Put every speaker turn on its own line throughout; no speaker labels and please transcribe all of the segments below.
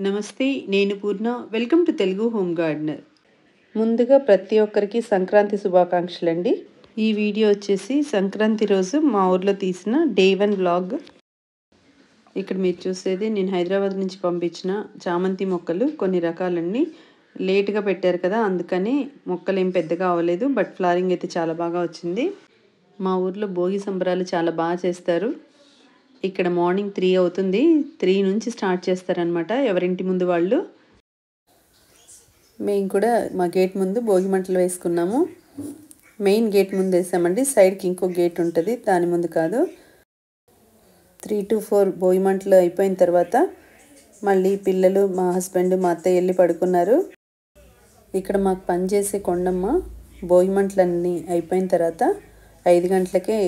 నమస్తే, నేను Purna. Welcome to Telugu home gardener. ముందుగా ప్రతి ఒక్కరికి సంక్రాంతి శుభాకాంక్షలండి. ఈ వీడియో వచ్చేసి సంక్రాంతి రోజు మా ఊర్లో తీసిన డే 1 వ్లాగ్. ఇక్కడ మీరు చూసేది నేను హైదరాబాద్ నుంచి పంపించిన చామంతి మొక్కలు, కొన్ని రకాలన్నీ లేట్గా పెట్టారు కదా, అందుకని మొక్కలు ఏం పెద్దగా అవ్వలేదు. బట్ ఫ్లవరింగ్ అయితే చాలా బాగా వచ్చింది. మా ఊర్లో భోగి సంబరాలు చాలా బాగా చేస్తారు. ఇక్కడ మార్నింగ్ 3 అవుతుంది. 3 నుంచి స్టార్ట్ చేస్తారనమాట ఎవరింటి ముందు వాళ్ళు. మేము కూడా మా గేట్ ముందు భోగి మంటలు వేసుకున్నాము. మెయిన్ గేట్ ముందు వేసామండి, సైడ్కి ఇంకో గేట్ ఉంటుంది, దాని ముందు కాదు. 3 to 4 భోగి మంటలు అయిపోయిన తర్వాత మళ్ళీ పిల్లలు, మా హస్బెండ్, మా అత్తయ్య వెళ్ళి పడుకున్నారు. ఇక్కడ మాకు పనిచేసే కొండమ్మ భోగి మంటలన్నీ అయిపోయిన తర్వాత 5 గంటలకే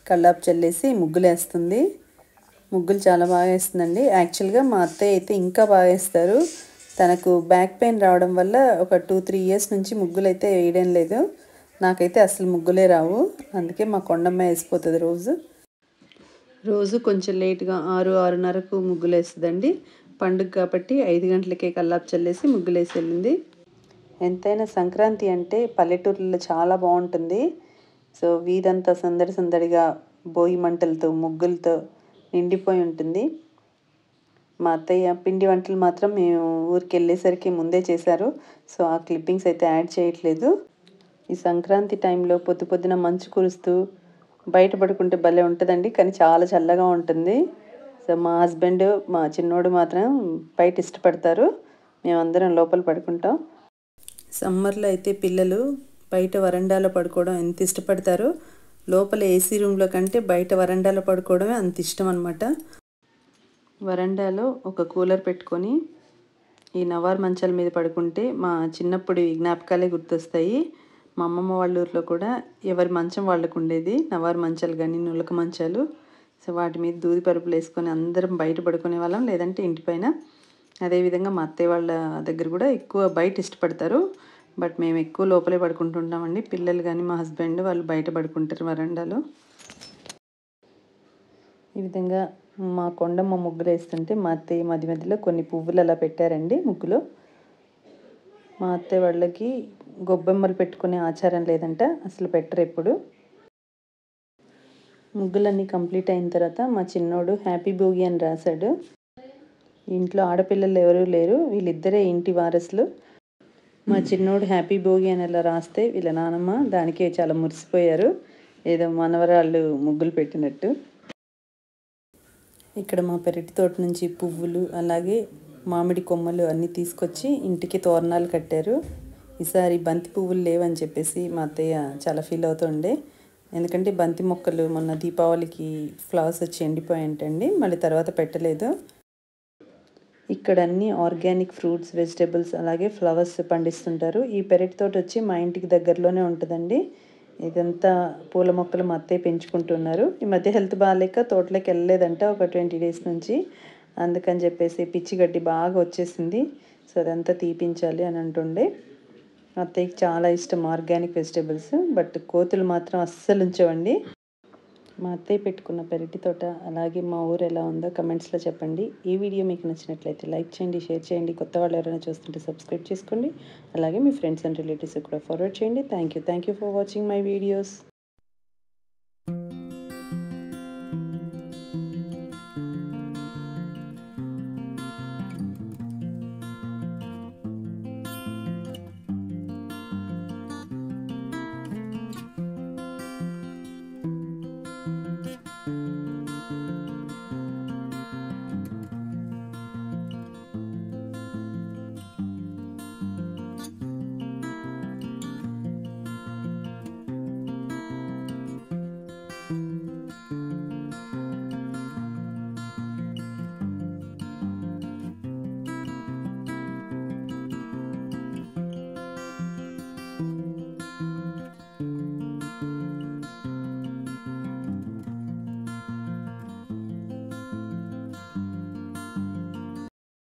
కల్లాపు చల్లేసి ముగ్గులు వేస్తుంది. ముగ్గులు చాలా బాగా వేస్తుందండి. యాక్చువల్గా మా అత్తయ్య అయితే ఇంకా బాగా వేస్తారు. తనకు బ్యాక్ పెయిన్ రావడం వల్ల ఒక 2-3 ఇయర్స్ నుంచి ముగ్గులు అయితే వేయడం లేదు. నాకైతే అసలు ముగ్గులే రావు, అందుకే మా కొండమ్మ వేసిపోతుంది రోజు కొంచెం లేట్గా 6-6:30కు ముగ్గులు వేస్తుందండి. పండుగ కాబట్టి 5 గంటలకే కల్లాపు చల్లేసి ముగ్గులు వేసి వెళ్ళింది. ఎంతైనా సంక్రాంతి అంటే పల్లెటూర్లలో చాలా బాగుంటుంది. సో వీధంతా సందడి సందడిగా భోగి మంటలతో, ముగ్గులతో నిండిపోయి ఉంటుంది. మా అత్తయ్య పిండి వంటలు మాత్రం మేము ఊరికి వెళ్ళేసరికి ముందే చేశారు. సో ఆ క్లిప్పింగ్స్ అయితే యాడ్ చేయట్లేదు. ఈ సంక్రాంతి టైంలో పొద్దున మంచు కురుస్తూ బయట పడుకుంటే భలే ఉంటుందండి, కానీ చాలా చల్లగా ఉంటుంది. సో మా హస్బెండ్, మా చిన్నోడు మాత్రం బయట ఇష్టపడతారు, మేమందరం లోపల పడుకుంటాం. సమ్మర్లో అయితే పిల్లలు బయట వరండాలో పడుకోవడం ఎంత ఇష్టపడతారో, లోపల ఏసీ రూమ్లో కంటే బయట వరండాలో పడుకోవడమే అంత ఇష్టం అనమాట. వరండాలో ఒక కూలర్ పెట్టుకొని ఈ నవార్ మంచాల మీద పడుకుంటే మా చిన్నప్పుడు జ్ఞాపకాలే గుర్తొస్తాయి. మా అమ్మమ్మ వాళ్ళ ఊర్లో కూడా ఎవరి మంచం వాళ్ళకు ఉండేది, నవార్ మంచాలు కానీ నులక మంచాలు. సో వాటి మీద దూది పరుపులు వేసుకొని అందరం బయట పడుకునే వాళ్ళం, లేదంటే ఇంటిపైన. అదేవిధంగా మా అత్తయ్య వాళ్ళ దగ్గర కూడా ఎక్కువ బయట ఇష్టపడతారు, బట్ మేము ఎక్కువ లోపలే పడుకుంటుంటామండి. పిల్లలు కానీ మా హస్బెండ్ వాళ్ళు బయట పడుకుంటారు వరండాలో. ఈ విధంగా మా కొండమ్మ ముగ్గులు వేస్తుంటే మా అత్తయ్య మధ్య మధ్యలో కొన్ని పువ్వులు అలా పెట్టారండి ముగ్గులో. మా అత్తయ్య వాళ్ళకి గొబ్బెమ్మలు పెట్టుకునే ఆచారం లేదంట, అసలు పెట్టరు ఎప్పుడు. ముగ్గులన్నీ కంప్లీట్ అయిన తర్వాత మా చిన్నోడు హ్యాపీ భోగి అని రాశాడు. ఇంట్లో ఆడపిల్లలు ఎవరూ లేరు, వీళ్ళిద్దరే ఇంటి వారసులు. మా చిన్నోడు హ్యాపీ భోగి అని అలా రాస్తే వీళ్ళ నానమ్మ దానికే చాలా మురిసిపోయారు, ఏదో మనవరాళ్ళు ముగ్గులు పెట్టినట్టు. ఇక్కడ మా పెరటి తోట నుంచి పువ్వులు, అలాగే మామిడి కొమ్మలు అన్నీ తీసుకొచ్చి ఇంటికి తోరణాలు కట్టారు. ఈసారి బంతి పువ్వులు లేవని చెప్పేసి మా అత్తయ్య చాలా ఫీల్ అవుతుండే, ఎందుకంటే బంతి మొక్కలు మొన్న దీపావళికి ఫ్లవర్స్ వచ్చి ఎండిపోయాయంటండి, మళ్ళీ తర్వాత పెట్టలేదు. ఇక్కడ అన్ని ఆర్గానిక్ ఫ్రూట్స్, వెజిటేబుల్స్, అలాగే ఫ్లవర్స్ పండిస్తుంటారు. ఈ పెరటి తోట వచ్చి మా ఇంటికి దగ్గరలోనే ఉంటుందండి. ఇదంతా పూల మొక్కలు మా అత్తయ్య పెంచుకుంటున్నారు. ఈ మధ్య హెల్త్ బాగాలేక తోటలోకి వెళ్ళలేదంట ఒక 20 days నుంచి, అందుకని చెప్పేసి పిచ్చి గడ్డి బాగా వచ్చేసింది. సో అదంతా తీపించాలి అని అంటుండే. అత్తయ్యకి చాలా ఇష్టం ఆర్గానిక్ వెజిటేబుల్స్, బట్ కోతులు మాత్రం అస్సలు ఉంచవండి. మా అత్తయ్య పెట్టుకున్న పెరటి తోట, అలాగే మా ఊరు ఎలా ఉందో కమెంట్స్లో చెప్పండి. ఈ వీడియో మీకు నచ్చినట్లయితే లైక్ చేయండి, షేర్ చేయండి. కొత్త వాళ్ళు ఎవరైనా చూస్తుంటే సబ్స్క్రైబ్ చేసుకోండి. అలాగే మీ ఫ్రెండ్స్ అండ్ రిలేటివ్స్ కూడా ఫార్వర్డ్ చేయండి. Thank you for watching my videos.